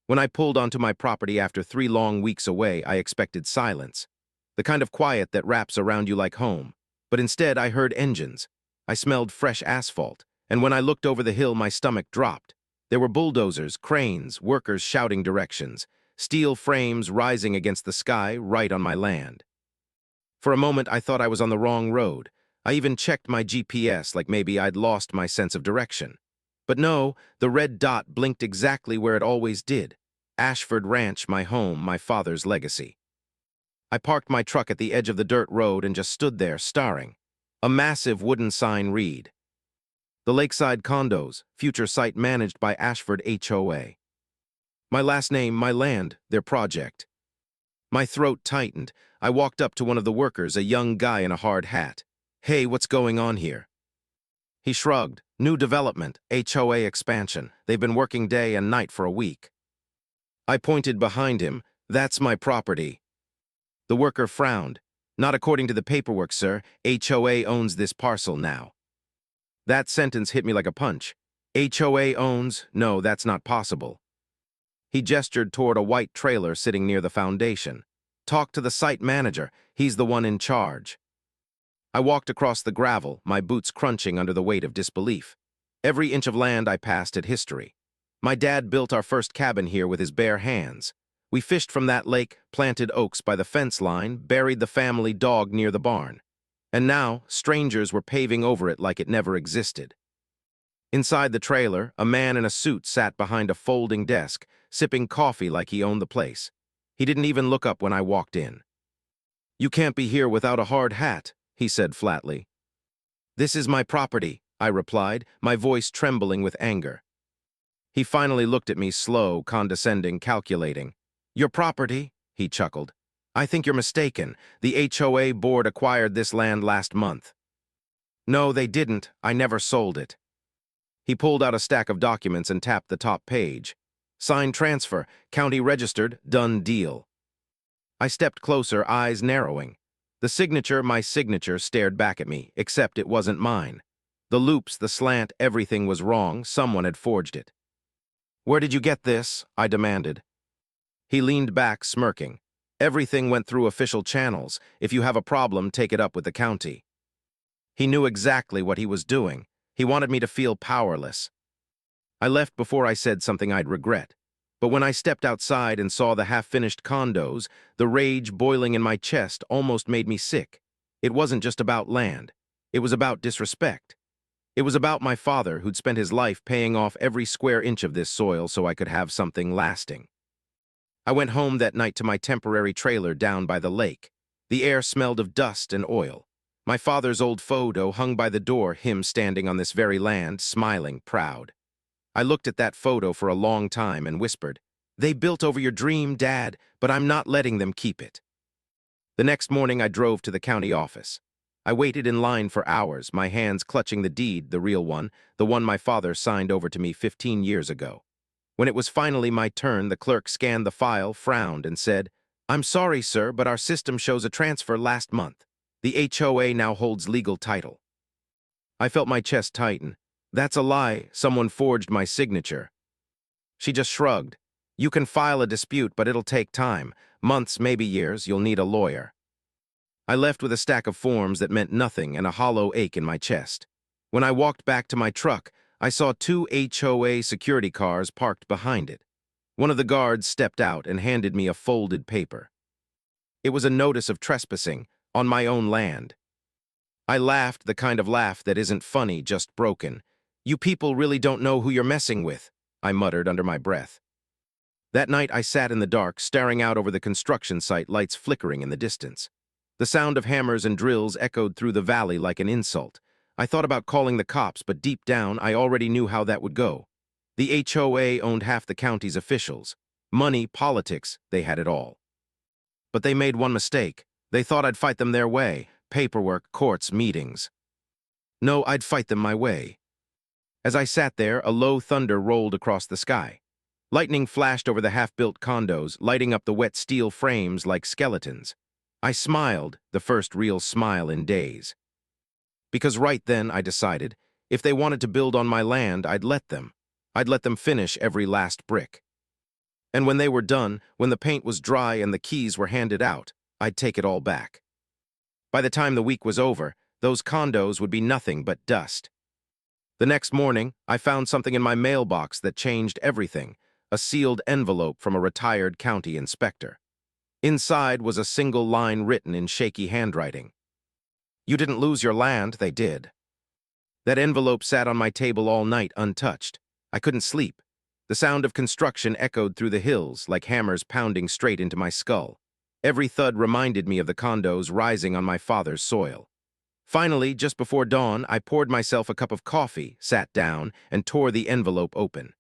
When I pulled onto my property after 3 long weeks away, I expected silence. The kind of quiet that wraps around you like home. But instead, I heard engines. I smelled fresh asphalt, and when I looked over the hill, my stomach dropped. There were bulldozers, cranes, workers shouting directions, steel frames rising against the sky right on my land. For a moment, I thought I was on the wrong road. I even checked my GPS like maybe I'd lost my sense of direction. But no, the red dot blinked exactly where it always did. Ashford Ranch, my home, my father's legacy. I parked my truck at the edge of the dirt road and just stood there, staring. A massive wooden sign read, "The Lakeside Condos, future site managed by Ashford HOA. My last name, my land, their project." My throat tightened. I walked up to one of the workers, a young guy in a hard hat. "Hey, what's going on here?" He shrugged. "New development, HOA expansion. They've been working day and night for a week." I pointed behind him. "That's my property." The worker frowned. "Not according to the paperwork, sir. HOA owns this parcel now." That sentence hit me like a punch. HOA owns? No, that's not possible. He gestured toward a white trailer sitting near the foundation. "Talk to the site manager. He's the one in charge." I walked across the gravel, my boots crunching under the weight of disbelief. Every inch of land I passed had history. My dad built our first cabin here with his bare hands. We fished from that lake, planted oaks by the fence line, buried the family dog near the barn. And now, strangers were paving over it like it never existed. Inside the trailer, a man in a suit sat behind a folding desk, sipping coffee like he owned the place. He didn't even look up when I walked in. "You can't be here without a hard hat," he said flatly. "This is my property," I replied, my voice trembling with anger. He finally looked at me, slow, condescending, calculating. "Your property?" he chuckled. "I think you're mistaken. The HOA board acquired this land last month." "No, they didn't. I never sold it." He pulled out a stack of documents and tapped the top page. "Signed transfer, county registered, done deal." I stepped closer, eyes narrowing. The signature, my signature, stared back at me, except it wasn't mine. The loops, the slant, everything was wrong. Someone had forged it. "Where did you get this?" I demanded. He leaned back, smirking. "Everything went through official channels. If you have a problem, take it up with the county." He knew exactly what he was doing. He wanted me to feel powerless. I left before I said something I'd regret. But when I stepped outside and saw the half-finished condos, the rage boiling in my chest almost made me sick. It wasn't just about land. It was about disrespect. It was about my father, who'd spent his life paying off every square inch of this soil so I could have something lasting. I went home that night to my temporary trailer down by the lake. The air smelled of dust and oil. My father's old photo hung by the door, him standing on this very land, smiling, proud. I looked at that photo for a long time and whispered, "They built over your dream, Dad, but I'm not letting them keep it." The next morning I drove to the county office. I waited in line for hours, my hands clutching the deed, the real one, the one my father signed over to me 15 years ago. When it was finally my turn, the clerk scanned the file, frowned, and said, "I'm sorry, sir, but our system shows a transfer last month. The HOA now holds legal title." I felt my chest tighten. "That's a lie. Someone forged my signature." She just shrugged. "You can file a dispute, but it'll take time. Months, maybe years. You'll need a lawyer." I left with a stack of forms that meant nothing and a hollow ache in my chest. When I walked back to my truck, I saw 2 HOA security cars parked behind it. One of the guards stepped out and handed me a folded paper. It was a notice of trespassing on my own land. I laughed, the kind of laugh that isn't funny, just broken. "You people really don't know who you're messing with," I muttered under my breath. That night I sat in the dark, staring out over the construction site, lights flickering in the distance. The sound of hammers and drills echoed through the valley like an insult. I thought about calling the cops, but deep down I already knew how that would go. The HOA owned half the county's officials. Money, politics, they had it all. But they made one mistake. They thought I'd fight them their way. Paperwork, courts, meetings. No, I'd fight them my way. As I sat there, a low thunder rolled across the sky. Lightning flashed over the half-built condos, lighting up the wet steel frames like skeletons. I smiled, the first real smile in days. Because right then, I decided, if they wanted to build on my land, I'd let them. I'd let them finish every last brick. And when they were done, when the paint was dry and the keys were handed out, I'd take it all back. By the time the week was over, those condos would be nothing but dust. The next morning, I found something in my mailbox that changed everything, a sealed envelope from a retired county inspector. Inside was a single line written in shaky handwriting. "You didn't lose your land, they did." That envelope sat on my table all night untouched. I couldn't sleep. The sound of construction echoed through the hills like hammers pounding straight into my skull. Every thud reminded me of the condos rising on my father's soil. Finally, just before dawn, I poured myself a cup of coffee, sat down, and tore the envelope open.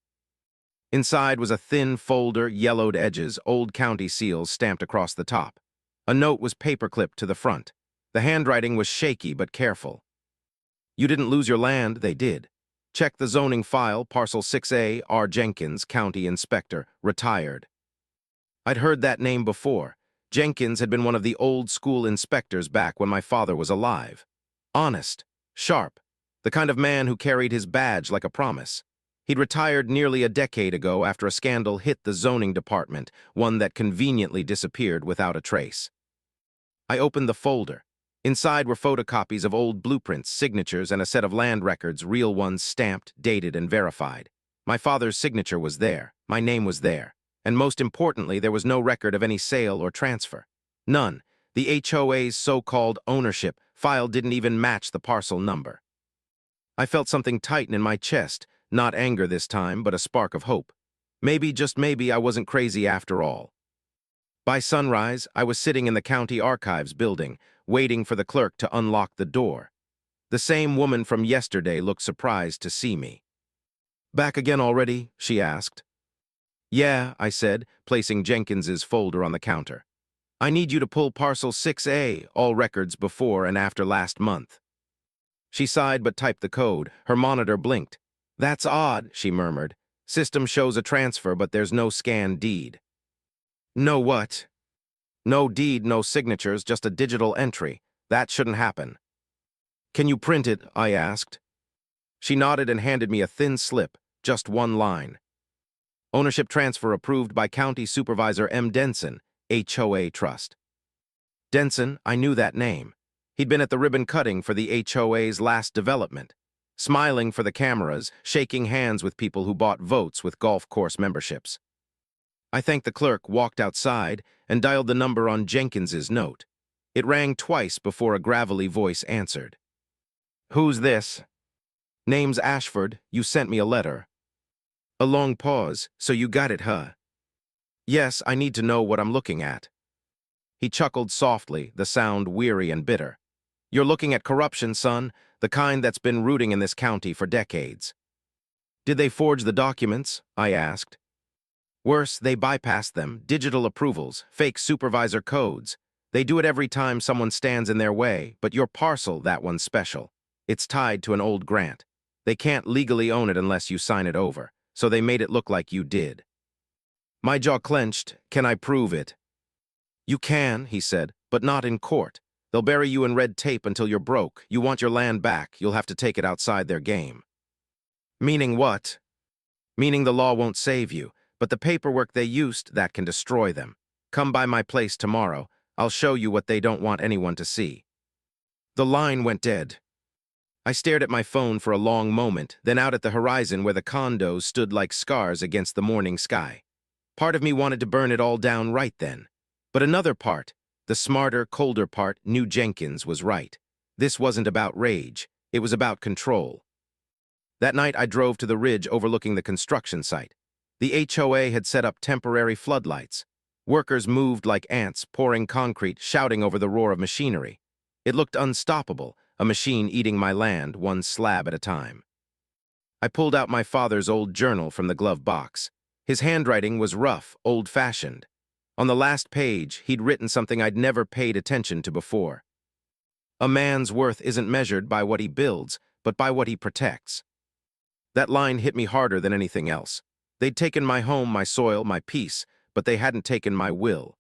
Inside was a thin folder, yellowed edges, old county seals stamped across the top. A note was paperclipped to the front. The handwriting was shaky but careful. "You didn't lose your land, they did. Check the zoning file, parcel 6A, R. Jenkins, County Inspector, retired." I'd heard that name before. Jenkins had been one of the old-school inspectors back when my father was alive. Honest, sharp, the kind of man who carried his badge like a promise. He'd retired nearly a decade ago after a scandal hit the zoning department, one that conveniently disappeared without a trace. I opened the folder. Inside were photocopies of old blueprints, signatures, and a set of land records, real ones stamped, dated, and verified. My father's signature was there, my name was there, and most importantly, there was no record of any sale or transfer. None. The HOA's so-called ownership file didn't even match the parcel number. I felt something tighten in my chest, not anger this time, but a spark of hope. Maybe, just maybe, I wasn't crazy after all. By sunrise, I was sitting in the county archives building, waiting for the clerk to unlock the door. The same woman from yesterday looked surprised to see me. "Back again already?" she asked. "Yeah," I said, placing Jenkins's folder on the counter. "I need you to pull parcel 6A, all records before and after last month." She sighed but typed the code. Her monitor blinked. "That's odd," she murmured. "System shows a transfer, but there's no scanned deed." "No what?" "No deed, no signatures, just a digital entry. That shouldn't happen." "Can you print it?" I asked. She nodded and handed me a thin slip, just one line. "Ownership transfer approved by County Supervisor M. Denson, HOA Trust." Denson, I knew that name. He'd been at the ribbon cutting for the HOA's last development, smiling for the cameras, shaking hands with people who bought votes with golf course memberships. I thanked the clerk, walked outside, and dialed the number on Jenkins's note. It rang twice before a gravelly voice answered. "Who's this?" "Name's Ashford. You sent me a letter." A long pause. "So you got it, huh?" "Yes, I need to know what I'm looking at." He chuckled softly, the sound weary and bitter. "You're looking at corruption, son, the kind that's been rooting in this county for decades." "Did they forge the documents?" I asked. "Worse, they bypassed them, digital approvals, fake supervisor codes. They do it every time someone stands in their way, but your parcel, that one's special. It's tied to an old grant. They can't legally own it unless you sign it over, so they made it look like you did." My jaw clenched. "Can I prove it?" "You can," he said, "but not in court. They'll bury you in red tape until you're broke. You want your land back, you'll have to take it outside their game." "Meaning what?" "Meaning the law won't save you, but the paperwork they used, that can destroy them. Come by my place tomorrow. I'll show you what they don't want anyone to see." The line went dead. I stared at my phone for a long moment, then out at the horizon where the condos stood like scars against the morning sky. Part of me wanted to burn it all down right then. But another part, the smarter, colder part, knew Jenkins was right. This wasn't about rage. It was about control. That night I drove to the ridge overlooking the construction site. The HOA had set up temporary floodlights. Workers moved like ants, pouring concrete, shouting over the roar of machinery. It looked unstoppable, a machine eating my land, one slab at a time. I pulled out my father's old journal from the glove box. His handwriting was rough, old-fashioned. On the last page, he'd written something I'd never paid attention to before. "A man's worth isn't measured by what he builds, but by what he protects." That line hit me harder than anything else. They'd taken my home, my soil, my peace, but they hadn't taken my will.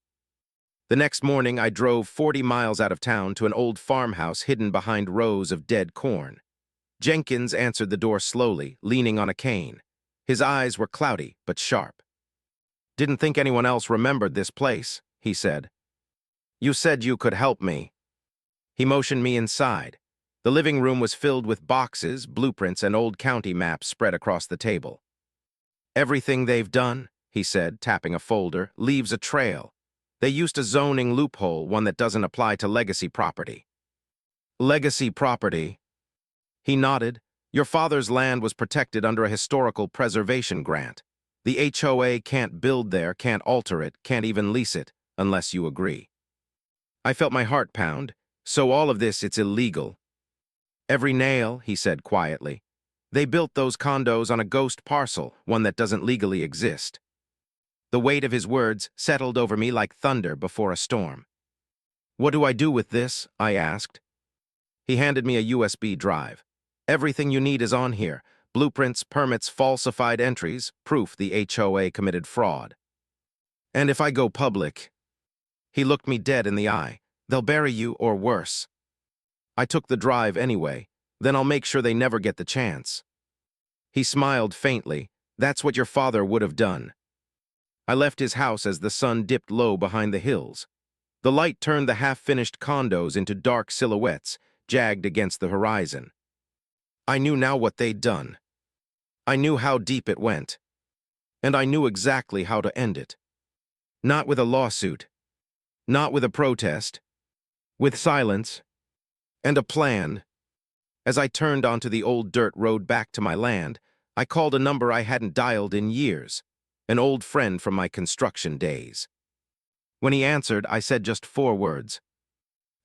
The next morning, I drove 40 miles out of town to an old farmhouse hidden behind rows of dead corn. Jenkins answered the door slowly, leaning on a cane. His eyes were cloudy but sharp. Didn't think anyone else remembered this place, he said. You said you could help me. He motioned me inside. The living room was filled with boxes, blueprints, and old county maps spread across the table. Everything they've done, he said, tapping a folder, leaves a trail. They used a zoning loophole, one that doesn't apply to legacy property. Legacy property? He nodded. Your father's land was protected under a historical preservation grant. The HOA can't build there, can't alter it, can't even lease it, unless you agree. I felt my heart pound. So all of this, it's illegal. Every nail, he said quietly. They built those condos on a ghost parcel, one that doesn't legally exist. The weight of his words settled over me like thunder before a storm. What do I do with this? I asked. He handed me a USB drive. Everything you need is on here. Blueprints, permits, falsified entries, proof the HOA committed fraud. And if I go public? He looked me dead in the eye. They'll bury you or worse. I took the drive anyway. Then I'll make sure they never get the chance. He smiled faintly. That's what your father would have done. I left his house as the sun dipped low behind the hills. The light turned the half-finished condos into dark silhouettes, jagged against the horizon. I knew now what they'd done. I knew how deep it went. And I knew exactly how to end it. Not with a lawsuit. Not with a protest. With silence. And a plan. As I turned onto the old dirt road back to my land, I called a number I hadn't dialed in years. An old friend from my construction days. When he answered, I said just 4 words.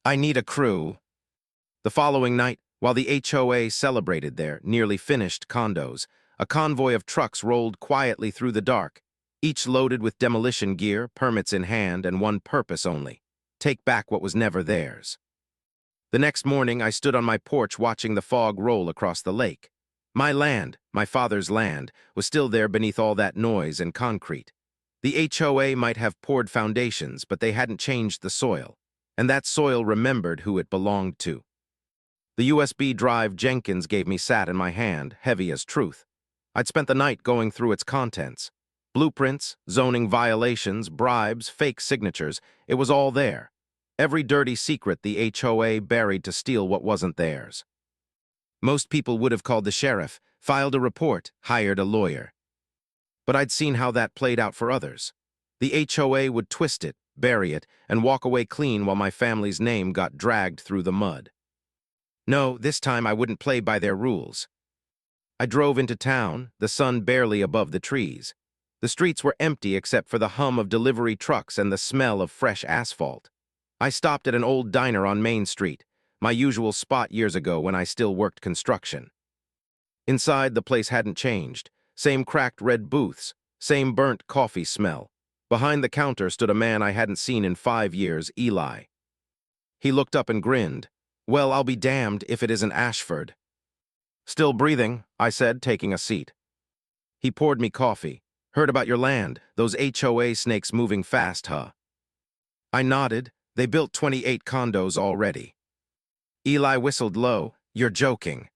I need a crew. The following night, while the HOA celebrated their nearly finished condos, a convoy of trucks rolled quietly through the dark, each loaded with demolition gear, permits in hand, and one purpose only: take back what was never theirs. The next morning, I stood on my porch watching the fog roll across the lake. My land, my father's land, was still there beneath all that noise and concrete. The HOA might have poured foundations, but they hadn't changed the soil, and that soil remembered who it belonged to. The USB drive Jenkins gave me sat in my hand, heavy as truth. I'd spent the night going through its contents. Blueprints, zoning violations, bribes, fake signatures, it was all there. Every dirty secret the HOA buried to steal what wasn't theirs. Most people would have called the sheriff, filed a report, hired a lawyer. But I'd seen how that played out for others. The HOA would twist it, bury it, and walk away clean while my family's name got dragged through the mud. No, this time I wouldn't play by their rules. I drove into town, the sun barely above the trees. The streets were empty except for the hum of delivery trucks and the smell of fresh asphalt. I stopped at an old diner on Main Street, my usual spot years ago when I still worked construction. Inside, the place hadn't changed. Same cracked red booths, same burnt coffee smell. Behind the counter stood a man I hadn't seen in 5 years, Eli. He looked up and grinned. Well, I'll be damned if it isn't Ashford. Still breathing, I said, taking a seat. He poured me coffee. Heard about your land, those HOA snakes moving fast, huh? I nodded. They built 28 condos already. Eli whistled low. You're joking.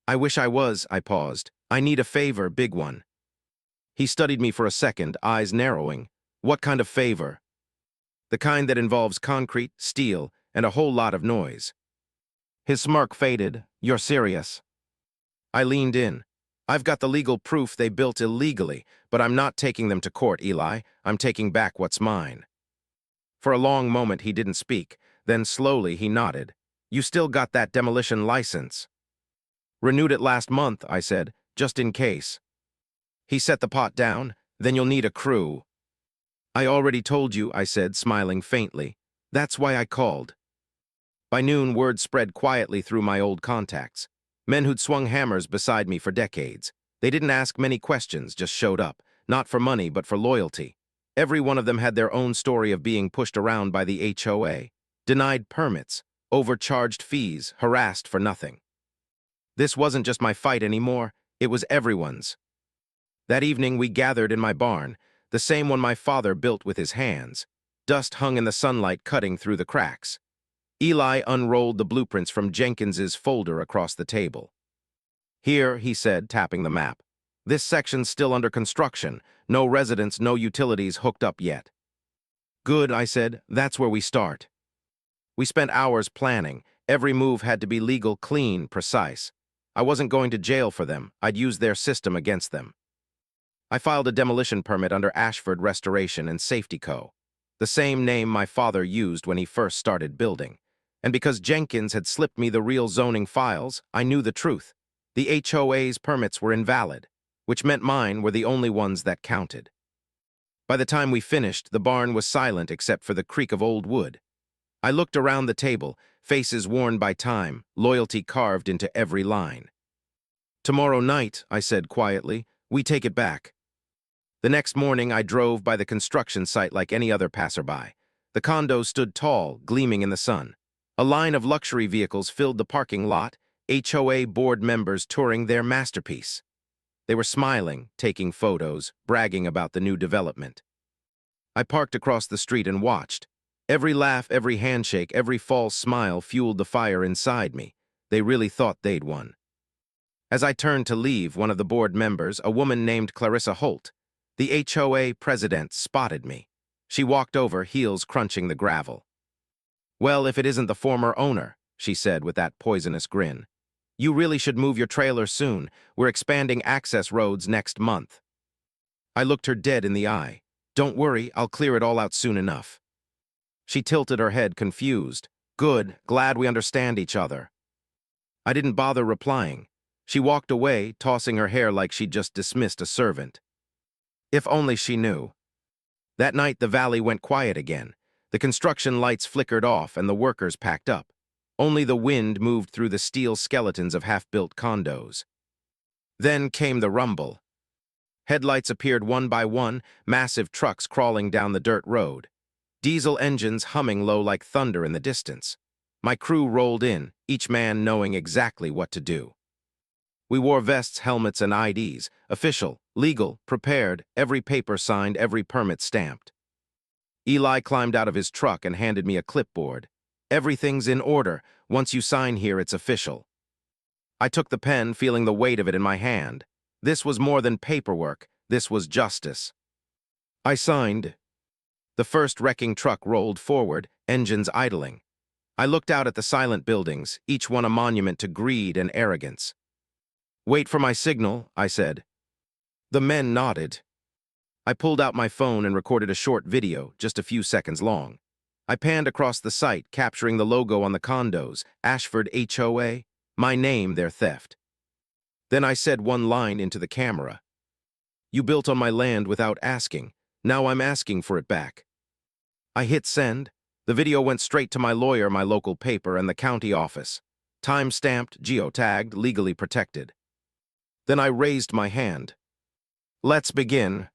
I wish I was, I paused. I need a favor, big one. He studied me for a second, eyes narrowing. What kind of favor? The kind that involves concrete, steel, and a whole lot of noise. His smirk faded. You're serious. I leaned in. I've got the legal proof they built illegally, but I'm not taking them to court, Eli. I'm taking back what's mine. For a long moment he didn't speak. Then slowly he nodded. You still got that demolition license. Renewed it last month, I said, just in case. He set the pot down. Then you'll need a crew. I already told you, I said, smiling faintly. That's why I called. By noon, word spread quietly through my old contacts. Men who'd swung hammers beside me for decades. They didn't ask many questions, just showed up. Not for money, but for loyalty. Every one of them had their own story of being pushed around by the HOA. Denied permits, overcharged fees, harassed for nothing. This wasn't just my fight anymore, it was everyone's. That evening we gathered in my barn, the same one my father built with his hands. Dust hung in the sunlight, cutting through the cracks. Eli unrolled the blueprints from Jenkins's folder across the table. Here, he said, tapping the map. This section's still under construction. No residents, no utilities hooked up yet. Good, I said. That's where we start. We spent hours planning. Every move had to be legal, clean, precise. I wasn't going to jail for them. I'd use their system against them. I filed a demolition permit under Ashford Restoration and Safety Co., the same name my father used when he first started building. And because Jenkins had slipped me the real zoning files, I knew the truth. The HOA's permits were invalid, which meant mine were the only ones that counted. By the time we finished, the barn was silent except for the creak of old wood. I looked around the table, faces worn by time, loyalty carved into every line. Tomorrow night, I said quietly, we take it back. The next morning, I drove by the construction site like any other passerby. The condos stood tall, gleaming in the sun. A line of luxury vehicles filled the parking lot, HOA board members touring their masterpiece. They were smiling, taking photos, bragging about the new development. I parked across the street and watched. Every laugh, every handshake, every false smile fueled the fire inside me. They really thought they'd won. As I turned to leave, one of the board members, a woman named Clarissa Holt, the HOA president, spotted me. She walked over, heels crunching the gravel. "Well, if it isn't the former owner," she said with that poisonous grin. "You really should move your trailer soon. We're expanding access roads next month." I looked her dead in the eye. "Don't worry, I'll clear it all out soon enough." She tilted her head, confused. "Good, glad we understand each other." I didn't bother replying. She walked away, tossing her hair like she'd just dismissed a servant. If only she knew. That night, the valley went quiet again. The construction lights flickered off and the workers packed up. Only the wind moved through the steel skeletons of half-built condos. Then came the rumble. Headlights appeared one by one, massive trucks crawling down the dirt road. Diesel engines humming low like thunder in the distance. My crew rolled in, each man knowing exactly what to do. We wore vests, helmets, and IDs, official, legal, prepared, every paper signed, every permit stamped. Eli climbed out of his truck and handed me a clipboard. "Everything's in order. Once you sign here, it's official." I took the pen, feeling the weight of it in my hand. This was more than paperwork. This was justice. I signed. The first wrecking truck rolled forward, engines idling. I looked out at the silent buildings, each one a monument to greed and arrogance. "Wait for my signal," I said. The men nodded. I pulled out my phone and recorded a short video, just a few seconds long. I panned across the site, capturing the logo on the condos, Ashford HOA, my name, their theft. Then I said one line into the camera. "You built on my land without asking. Now I'm asking for it back." I hit send. The video went straight to my lawyer, my local paper, and the county office. Time-stamped, geotagged, legally protected. Then I raised my hand. "Let's begin."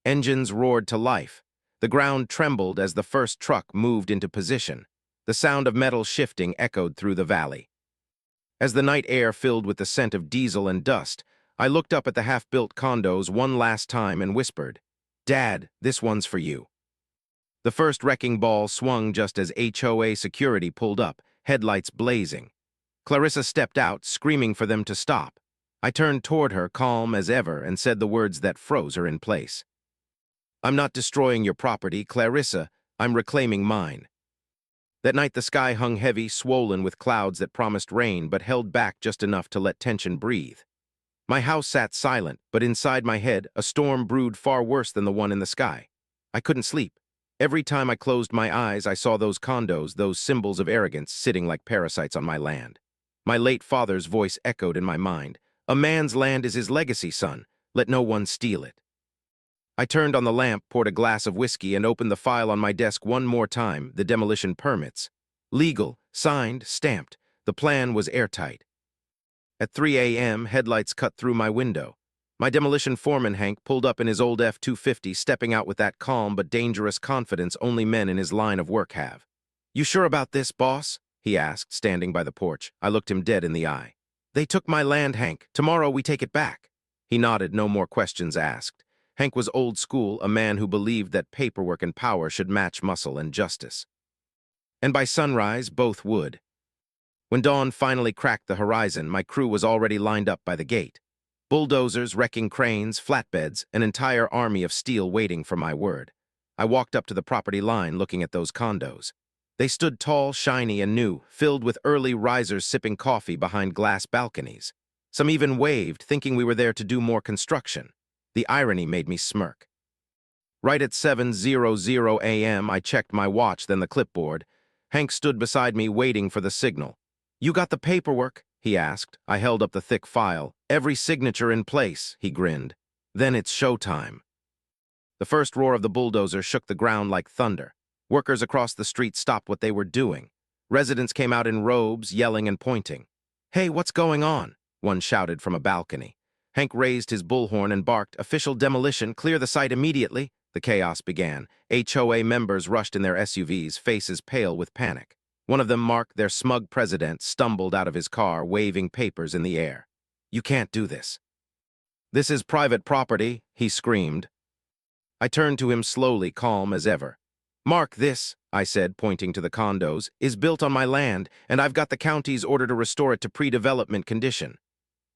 Engines roared to life. The ground trembled as the first truck moved into position. The sound of metal shifting echoed through the valley. As the night air filled with the scent of diesel and dust, I looked up at the half-built condos one last time and whispered, "Dad, this one's for you." The first wrecking ball swung just as HOA security pulled up, headlights blazing. Clarissa stepped out, screaming for them to stop. I turned toward her, calm as ever, and said the words that froze her in place. "I'm not destroying your property, Clarissa. I'm reclaiming mine." That night the sky hung heavy, swollen with clouds that promised rain but held back just enough to let tension breathe. My house sat silent, but inside my head, a storm brewed far worse than the one in the sky. I couldn't sleep. Every time I closed my eyes, I saw those condos, those symbols of arrogance, sitting like parasites on my land. My late father's voice echoed in my mind. "A man's land is his legacy, son. Let no one steal it." I turned on the lamp, poured a glass of whiskey, and opened the file on my desk one more time, the demolition permits. Legal, signed, stamped. The plan was airtight. At 3 a.m., headlights cut through my window. My demolition foreman, Hank, pulled up in his old F-250, stepping out with that calm but dangerous confidence only men in his line of work have. "You sure about this, boss?" he asked, standing by the porch. I looked him dead in the eye. "They took my land, Hank. Tomorrow we take it back." He nodded, no more questions asked. Hank was old school, a man who believed that paperwork and power should match muscle and justice. And by sunrise, both would. When dawn finally cracked the horizon, my crew was already lined up by the gate. Bulldozers, wrecking cranes, flatbeds, an entire army of steel waiting for my word. I walked up to the property line looking at those condos. They stood tall, shiny, and new, filled with early risers sipping coffee behind glass balconies. Some even waved, thinking we were there to do more construction. The irony made me smirk. Right at 7:00 a.m., I checked my watch, then the clipboard. Hank stood beside me waiting for the signal. "You got the paperwork?" he asked. I held up the thick file. "Every signature in place," he grinned. "Then it's showtime." The first roar of the bulldozer shook the ground like thunder. Workers across the street stopped what they were doing. Residents came out in robes, yelling and pointing. "Hey, what's going on?" one shouted from a balcony. Hank raised his bullhorn and barked, "Official demolition, clear the site immediately." The chaos began. HOA members rushed in their SUVs, faces pale with panic. One of them, Mark, their smug president, stumbled out of his car, waving papers in the air. "You can't do this." "This is private property," he screamed. I turned to him slowly, calm as ever. "Mark, this," I said, pointing to the condos, "is built on my land, and I've got the county's order to restore it to pre-development condition."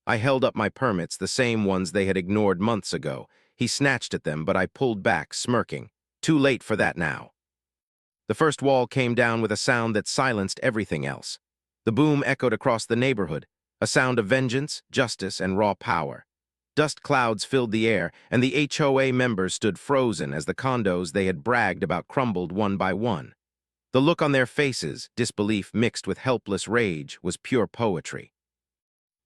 I held up my permits, the same ones they had ignored months ago. He snatched at them, but I pulled back, smirking. Too late for that now. The first wall came down with a sound that silenced everything else. The boom echoed across the neighborhood, a sound of vengeance, justice, and raw power. Dust clouds filled the air, and the HOA members stood frozen as the condos they had bragged about crumbled one by one. The look on their faces, disbelief mixed with helpless rage, was pure poetry.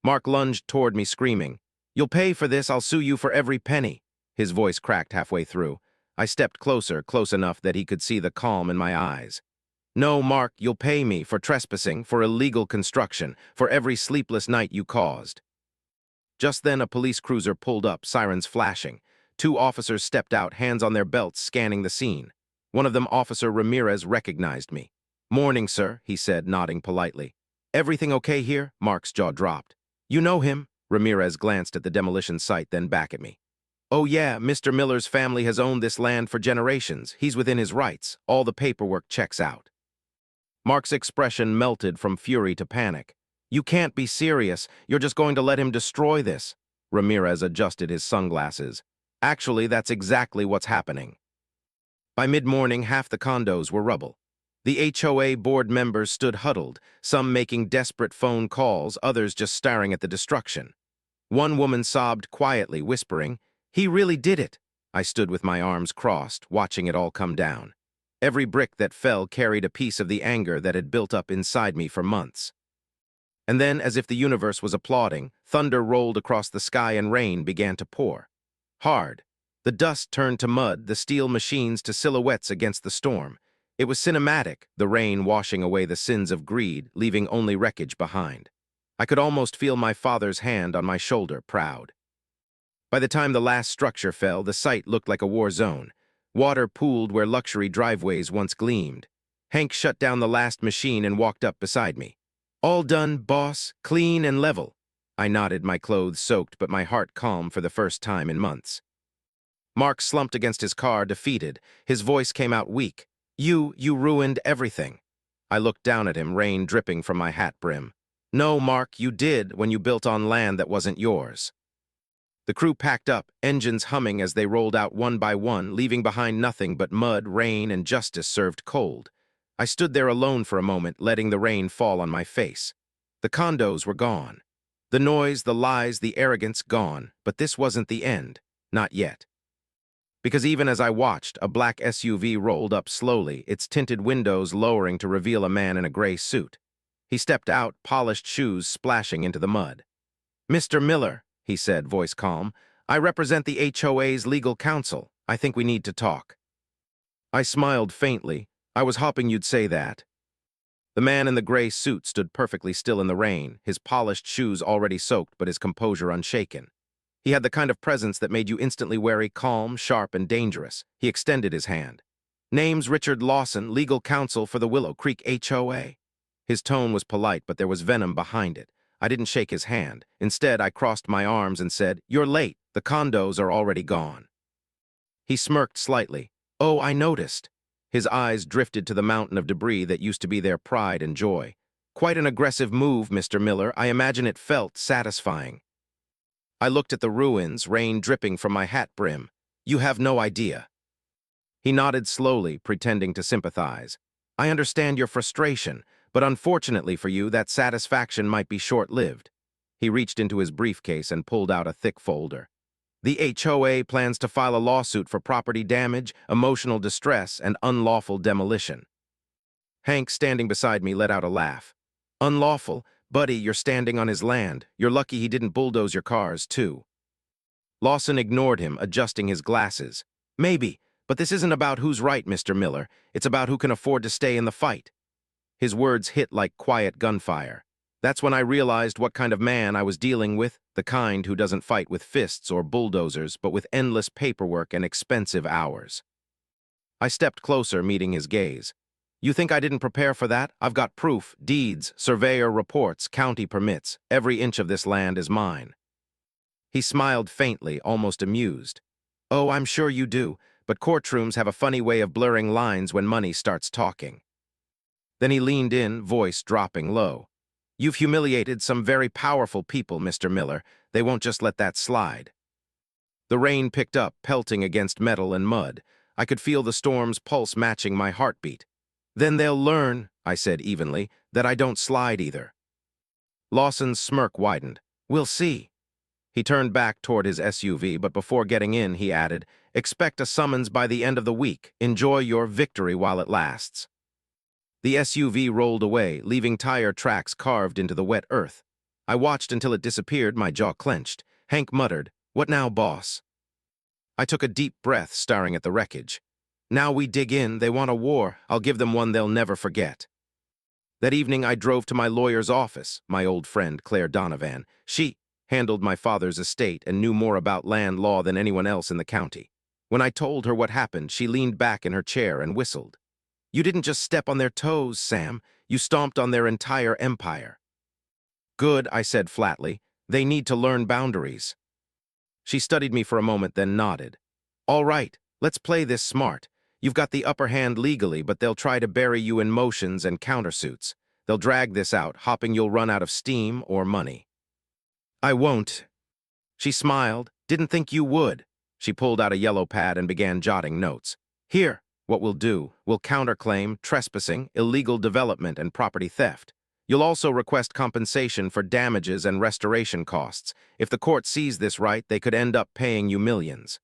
Mark lunged toward me, screaming, "You'll pay for this, I'll sue you for every penny." His voice cracked halfway through. I stepped closer, close enough that he could see the calm in my eyes. "No, Mark, you'll pay me for trespassing, for illegal construction, for every sleepless night you caused." Just then, a police cruiser pulled up, sirens flashing. Two officers stepped out, hands on their belts, scanning the scene. One of them, Officer Ramirez, recognized me. "Morning, sir," he said, nodding politely. "Everything okay here?" Mark's jaw dropped. "You know him?" Ramirez glanced at the demolition site, then back at me. "Oh yeah, Mr. Miller's family has owned this land for generations. He's within his rights. All the paperwork checks out." Mark's expression melted from fury to panic. "You can't be serious. You're just going to let him destroy this." Ramirez adjusted his sunglasses. "Actually, that's exactly what's happening." By mid-morning, half the condos were rubble. The HOA board members stood huddled, some making desperate phone calls, others just staring at the destruction. One woman sobbed quietly, whispering, "He really did it." I stood with my arms crossed, watching it all come down. Every brick that fell carried a piece of the anger that had built up inside me for months. And then, as if the universe was applauding, thunder rolled across the sky and rain began to pour. Hard. The dust turned to mud, the steel machines to silhouettes against the storm. It was cinematic, the rain washing away the sins of greed, leaving only wreckage behind. I could almost feel my father's hand on my shoulder, proud. By the time the last structure fell, the site looked like a war zone. Water pooled where luxury driveways once gleamed. Hank shut down the last machine and walked up beside me. "All done, boss, clean and level." I nodded, my clothes soaked, but my heart calm for the first time in months. Mark slumped against his car, defeated. His voice came out weak. You ruined everything." I looked down at him, rain dripping from my hat brim. "No, Mark, you did when you built on land that wasn't yours." The crew packed up, engines humming as they rolled out one by one, leaving behind nothing but mud, rain, and justice served cold. I stood there alone for a moment, letting the rain fall on my face. The condos were gone. The noise, the lies, the arrogance gone, but this wasn't the end. Not yet. Because even as I watched, a black SUV rolled up slowly, its tinted windows lowering to reveal a man in a gray suit. He stepped out, polished shoes splashing into the mud. "Mr. Miller," he said, voice calm, "I represent the HOA's legal counsel. I think we need to talk." I smiled faintly. I was hoping you'd say that. The man in the gray suit stood perfectly still in the rain, his polished shoes already soaked but his composure unshaken. He had the kind of presence that made you instantly wary, calm, sharp, and dangerous. He extended his hand. "Name's Richard Lawson, legal counsel for the Willow Creek HOA." His tone was polite, but there was venom behind it. I didn't shake his hand. Instead, I crossed my arms and said, "You're late. The condos are already gone." He smirked slightly. "Oh, I noticed." His eyes drifted to the mountain of debris that used to be their pride and joy. "Quite an aggressive move, Mr. Miller. I imagine it felt satisfying." I looked at the ruins, rain dripping from my hat brim. You have no idea. He nodded slowly, pretending to sympathize. I understand your frustration, but unfortunately for you, that satisfaction might be short-lived. He reached into his briefcase and pulled out a thick folder. The HOA plans to file a lawsuit for property damage, emotional distress, and unlawful demolition. Hank, standing beside me, let out a laugh. Unlawful? Buddy, you're standing on his land. You're lucky he didn't bulldoze your cars, too. Lawson ignored him, adjusting his glasses. Maybe, but this isn't about who's right, Mr. Miller. It's about who can afford to stay in the fight. His words hit like quiet gunfire. That's when I realized what kind of man I was dealing with, the kind who doesn't fight with fists or bulldozers, but with endless paperwork and expensive hours. I stepped closer, meeting his gaze. You think I didn't prepare for that? I've got proof, deeds, surveyor reports, county permits. Every inch of this land is mine. He smiled faintly, almost amused. Oh, I'm sure you do, but courtrooms have a funny way of blurring lines when money starts talking. Then he leaned in, voice dropping low. You've humiliated some very powerful people, Mr. Miller. They won't just let that slide. The rain picked up, pelting against metal and mud. I could feel the storm's pulse matching my heartbeat. Then they'll learn, I said evenly, that I don't slide either. Lawson's smirk widened. We'll see. He turned back toward his SUV, but before getting in, he added, expect a summons by the end of the week. Enjoy your victory while it lasts. The SUV rolled away, leaving tire tracks carved into the wet earth. I watched until it disappeared, my jaw clenched. Hank muttered, What now, boss? I took a deep breath, staring at the wreckage. Now we dig in, they want a war. I'll give them one they'll never forget. That evening I drove to my lawyer's office, my old friend Claire Donovan. She handled my father's estate and knew more about land law than anyone else in the county. When I told her what happened, she leaned back in her chair and whistled. You didn't just step on their toes, Sam. You stomped on their entire empire. Good, I said flatly. They need to learn boundaries. She studied me for a moment, then nodded. All right, let's play this smart. You've got the upper hand legally, but they'll try to bury you in motions and countersuits. They'll drag this out, hoping you'll run out of steam or money. I won't. She smiled. Didn't think you would. She pulled out a yellow pad and began jotting notes. Here, what we'll do. We'll counterclaim trespassing, illegal development, and property theft. You'll also request compensation for damages and restoration costs. If the court sees this right, they could end up paying you millions.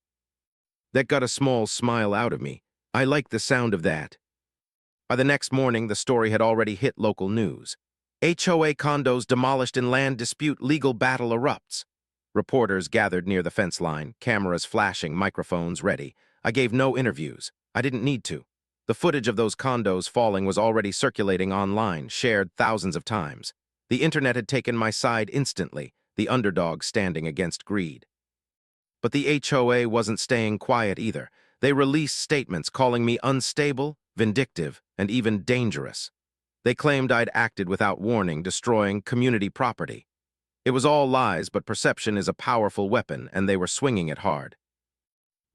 That got a small smile out of me. I liked the sound of that. By the next morning, the story had already hit local news. HOA condos demolished in land dispute, legal battle erupts. Reporters gathered near the fence line, cameras flashing, microphones ready. I gave no interviews. I didn't need to. The footage of those condos falling was already circulating online, shared thousands of times. The internet had taken my side instantly, the underdog standing against greed. But the HOA wasn't staying quiet either. They released statements calling me unstable, vindictive, and even dangerous. They claimed I'd acted without warning, destroying community property. It was all lies, but perception is a powerful weapon, and they were swinging it hard.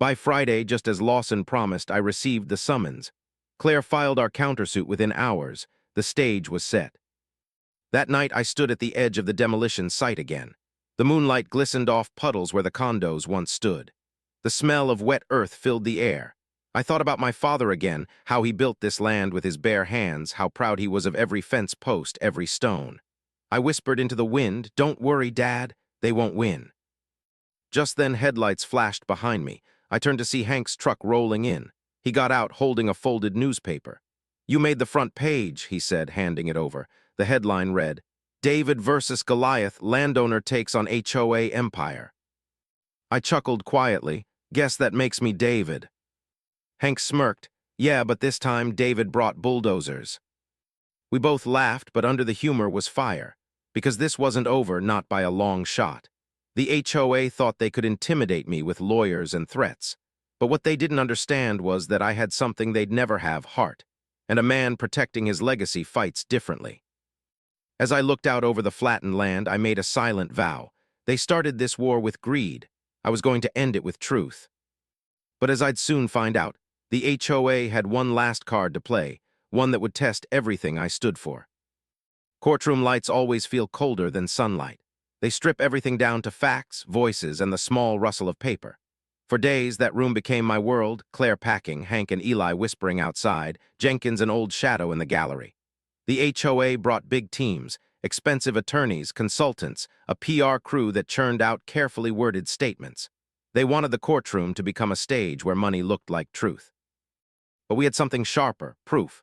By Friday, just as Lawson promised, I received the summons. Claire filed our countersuit within hours. The stage was set. That night, I stood at the edge of the demolition site again. The moonlight glistened off puddles where the condos once stood. The smell of wet earth filled the air. I thought about my father again, how he built this land with his bare hands, how proud he was of every fence post, every stone. I whispered into the wind, Don't worry, Dad, they won't win. Just then, headlights flashed behind me. I turned to see Hank's truck rolling in. He got out holding a folded newspaper. You made the front page, he said, handing it over. The headline read, David versus Goliath, landowner takes on HOA empire. I chuckled quietly. Guess that makes me David. Hank smirked. Yeah, but this time David brought bulldozers. We both laughed, but under the humor was fire. Because this wasn't over, not by a long shot. The HOA thought they could intimidate me with lawyers and threats. But what they didn't understand was that I had something they'd never have, heart. And a man protecting his legacy fights differently. As I looked out over the flattened land, I made a silent vow. They started this war with greed. I was going to end it with truth. But as I'd soon find out, the HOA had one last card to play, one that would test everything I stood for. Courtroom lights always feel colder than sunlight. They strip everything down to facts, voices, and the small rustle of paper. For days, that room became my world, Claire packing, Hank and Eli whispering outside, Jenkins an old shadow in the gallery. The HOA brought big teams, expensive attorneys, consultants, a PR crew that churned out carefully worded statements. They wanted the courtroom to become a stage where money looked like truth. But we had something sharper, proof.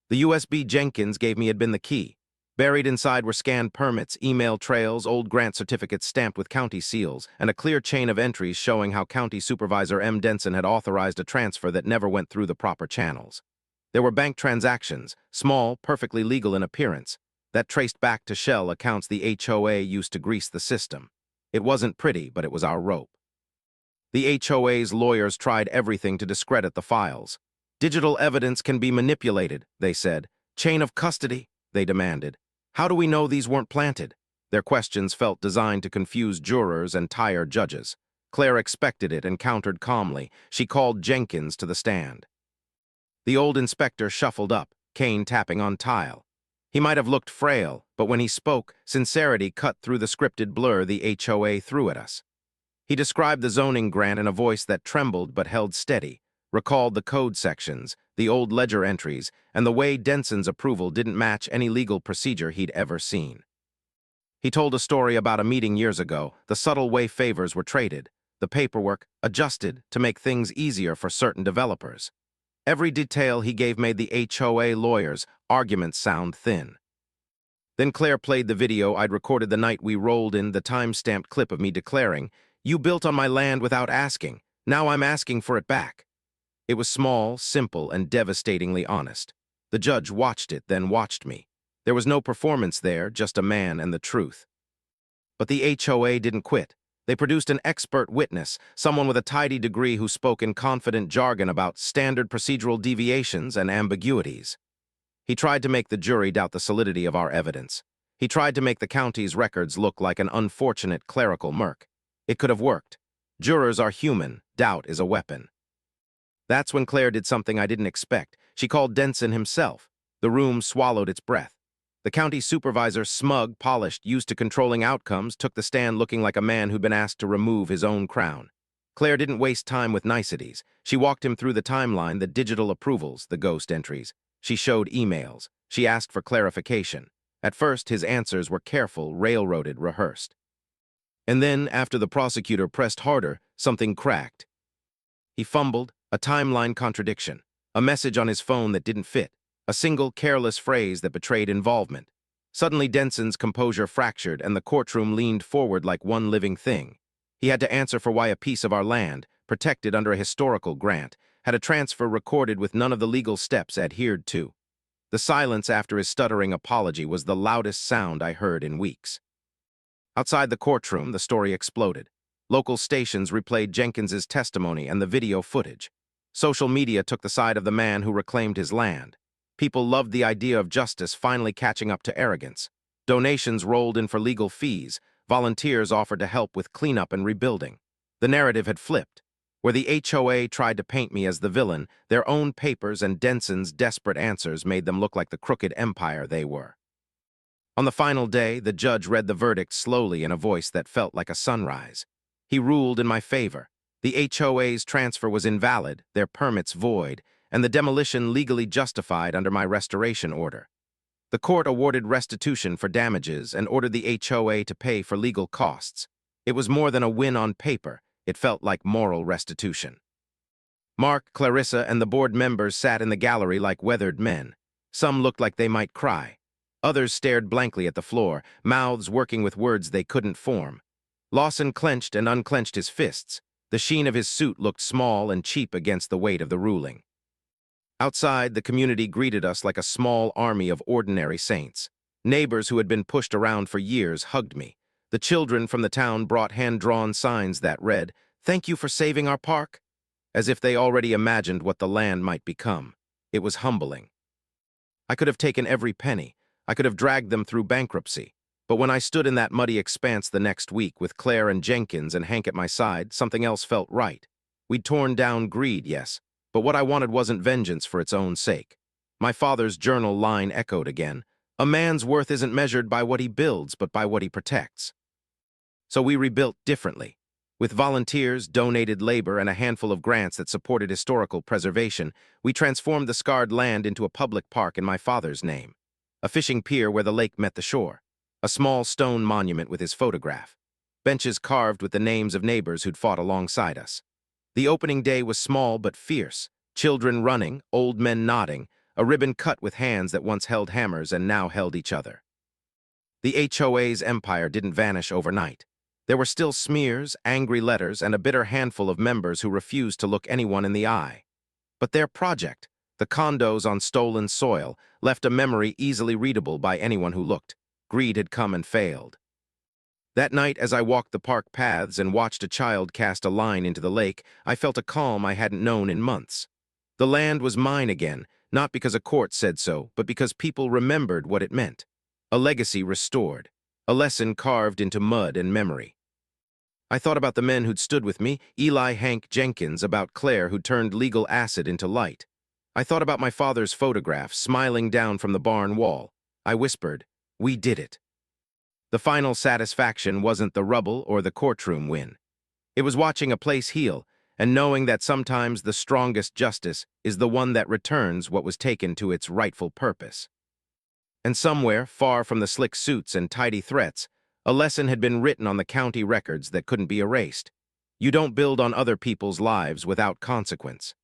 The USB Jenkins gave me had been the key. Buried inside were scanned permits, email trails, old grant certificates stamped with county seals, and a clear chain of entries showing how County Supervisor M. Denson had authorized a transfer that never went through the proper channels. There were bank transactions, small, perfectly legal in appearance, that traced back to shell accounts the HOA used to grease the system. It wasn't pretty, but it was our rope. The HOA's lawyers tried everything to discredit the files. Digital evidence can be manipulated, they said. Chain of custody, they demanded. How do we know these weren't planted? Their questions felt designed to confuse jurors and tire judges. Claire expected it and countered calmly. She called Jenkins to the stand. The old inspector shuffled up, cane tapping on tile. He might have looked frail, but when he spoke, sincerity cut through the scripted blur the HOA threw at us. He described the zoning grant in a voice that trembled but held steady, recalled the code sections, the old ledger entries, and the way Denson's approval didn't match any legal procedure he'd ever seen. He told a story about a meeting years ago, the subtle way favors were traded, the paperwork adjusted to make things easier for certain developers. Every detail he gave made the HOA lawyers' arguments sound thin. Then Claire played the video I'd recorded the night we rolled in, the time-stamped clip of me declaring, "You built on my land without asking. Now I'm asking for it back." It was small, simple, and devastatingly honest. The judge watched it, then watched me. There was no performance there, just a man and the truth. But the HOA didn't quit. They produced an expert witness, someone with a tidy degree who spoke in confident jargon about standard procedural deviations and ambiguities. He tried to make the jury doubt the solidity of our evidence. He tried to make the county's records look like an unfortunate clerical murk. It could have worked. Jurors are human. Doubt is a weapon. That's when Claire did something I didn't expect. She called Denson himself. The room swallowed its breath. The county supervisor, smug, polished, used to controlling outcomes, took the stand looking like a man who'd been asked to remove his own crown. Claire didn't waste time with niceties. She walked him through the timeline, the digital approvals, the ghost entries. She showed emails. She asked for clarification. At first, his answers were careful, railroaded, rehearsed. And then, after the prosecutor pressed harder, something cracked. He fumbled, a timeline contradiction, a message on his phone that didn't fit, a single careless phrase that betrayed involvement. Suddenly Denson's composure fractured and the courtroom leaned forward like one living thing. He had to answer for why a piece of our land, protected under a historical grant, had a transfer recorded with none of the legal steps adhered to. The silence after his stuttering apology was the loudest sound I heard in weeks. Outside the courtroom, the story exploded. Local stations replayed Jenkins's testimony and the video footage. Social media took the side of the man who reclaimed his land. People loved the idea of justice finally catching up to arrogance. Donations rolled in for legal fees. Volunteers offered to help with cleanup and rebuilding. The narrative had flipped. Where the HOA tried to paint me as the villain, their own papers and Denson's desperate answers made them look like the crooked empire they were. On the final day, the judge read the verdict slowly in a voice that felt like a sunrise. He ruled in my favor. The HOA's transfer was invalid, their permits void, and the demolition legally justified under my restoration order. The court awarded restitution for damages and ordered the HOA to pay for legal costs. It was more than a win on paper. It felt like moral restitution. Mark, Clarissa, and the board members sat in the gallery like weathered men. Some looked like they might cry. Others stared blankly at the floor, mouths working with words they couldn't form. Lawson clenched and unclenched his fists. The sheen of his suit looked small and cheap against the weight of the ruling. Outside, the community greeted us like a small army of ordinary saints. Neighbors who had been pushed around for years hugged me. The children from the town brought hand-drawn signs that read, "Thank you for saving our park," as if they already imagined what the land might become. It was humbling. I could have taken every penny. I could have dragged them through bankruptcy. But when I stood in that muddy expanse the next week with Claire and Jenkins and Hank at my side, something else felt right. We'd torn down greed, yes, but what I wanted wasn't vengeance for its own sake. My father's journal line echoed again. A man's worth isn't measured by what he builds, but by what he protects. So we rebuilt differently. With volunteers, donated labor, and a handful of grants that supported historical preservation, we transformed the scarred land into a public park in my father's name. A fishing pier where the lake met the shore. A small stone monument with his photograph. Benches carved with the names of neighbors who'd fought alongside us. The opening day was small but fierce. Children running, old men nodding, a ribbon cut with hands that once held hammers and now held each other. The HOA's empire didn't vanish overnight. There were still smears, angry letters, and a bitter handful of members who refused to look anyone in the eye. But their project, the condos on stolen soil, left a memory easily readable by anyone who looked. Greed had come and failed. That night, as I walked the park paths and watched a child cast a line into the lake, I felt a calm I hadn't known in months. The land was mine again, not because a court said so, but because people remembered what it meant. A legacy restored. A lesson carved into mud and memory. I thought about the men who'd stood with me, Eli Hank Jenkins, about Claire who turned legal acid into light. I thought about my father's photograph, smiling down from the barn wall. I whispered, "We did it." The final satisfaction wasn't the rubble or the courtroom win. It was watching a place heal and knowing that sometimes the strongest justice is the one that returns what was taken to its rightful purpose. And somewhere, far from the slick suits and tidy threats, a lesson had been written on the county records that couldn't be erased. You don't build on other people's lives without consequence.